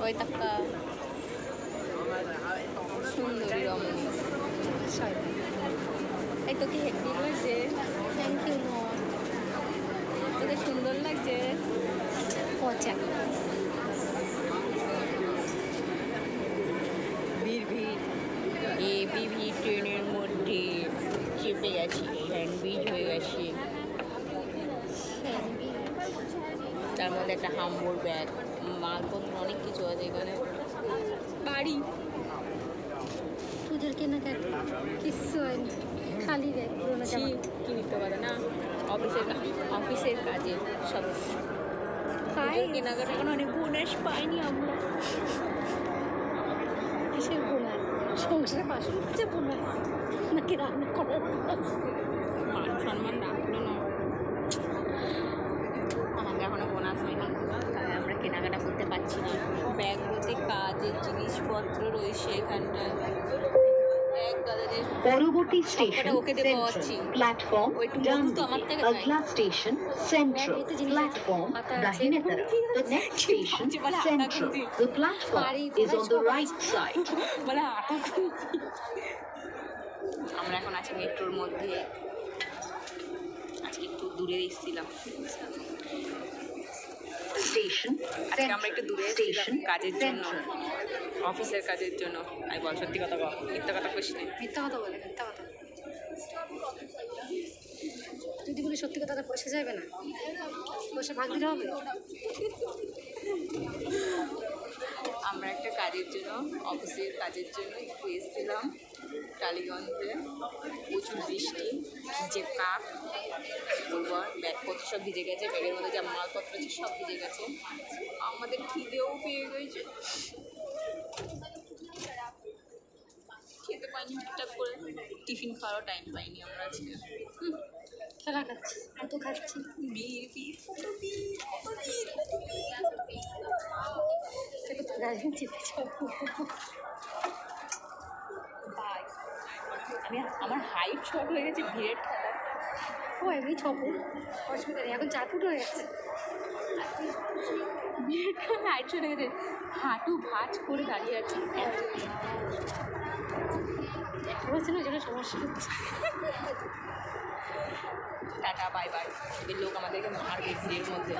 ওই টাকা সুন্দরী রমণী এই তোকে হেভি লাগছে। থ্যাংক ইউ মন, তোকে সুন্দর লাগছে। পচা ভিড় ভিড় এবিভি ট্রেনের মধ্যে চেপে গেছি, স্যান্ডউইচ হয়ে গেছে। তার মধ্যে একটা হাম্বুর ব্যাগ, মালপত্র অনেক কিছু আছে এখানে। বাড়ি পুজোর কেনাকাটা কিচ্ছু হয়নি, খালি ব্যাগ, পুরোনো জামা। কি নিতে পারে না, অফিসের কাজে সব কেনাকাটা। এখন অনেক বোনাস পাইনি আমরা। কিসের বোনাস? সংসারে পাশে হচ্ছে বোনাস নাকি রান্না করার বোনাস? মান সম্মান রাখলো না, আমাদের এখনো বোনাস হয়নি, তাই আমরা কেনাকাটা করতে পারছি না। ব্যাগগুলোতে কাজের জিনিসপত্র রয়েছে এখানটায়। পরবর্তী স্টেশন প্ল্যাটফর্ম अगला स्टेशन सेंट्रल प्लेटफॉर्म दाहिने तरफ the next station central the platform is on the right side। আমরা এখন আছি মেট্রোর মধ্যে, আজকে একটু দূরে এসেছিলাম স্টেশন। আজকে আমরা একটু দূরে এসেছিলাম কাজের জন্য, অফিসের কাজের জন্য। আমি বল সত্যি কথা বল, মিথ্যা কথা কইস না। মিথ্যা কথা বলে, মিথ্যা কথা। যদি বলি সত্যি কথা, পয়সা যাবে না, পয়সা ভাগ দিতে হবে। আমরা একটা কাজের জন্য, অফিসের কাজের জন্য একটু এসেছিলাম টালিগঞ্জে। প্রচুর বৃষ্টি, ভিজে কাক বলবো, ব্যাগপত্র সব ভিজে গেছে, ব্যাগের মধ্যে যা মালপত্র আছে সব ভিজে গেছে। আমাদের খিদেও পেয়ে গেছে, খেতে পাইনি ঠিকঠাক করে, টিফিন খাওয়ারও টাইম পাইনি আমরা আজকে। খেলা খাচ্ছি, এত খাচ্ছি, আমি আমার হাইট শর্ট হয়ে গেছে ভিড়ের ঠেলা। ও এমনি 6 ফুট, অসুবিধা নেই, এখন 4 ফুট হয়ে গেছে। ভিড়ের ঠেলা হাইট শর্ট হয়ে গেছে, হাঁটু ভাঁজ করে দাঁড়িয়ে আছি। বলছে না যেটা সমস্যা হচ্ছে। টাটা বাই বাই, এদের লোক আমাদেরকে মারবে ভিড়ের মধ্যে।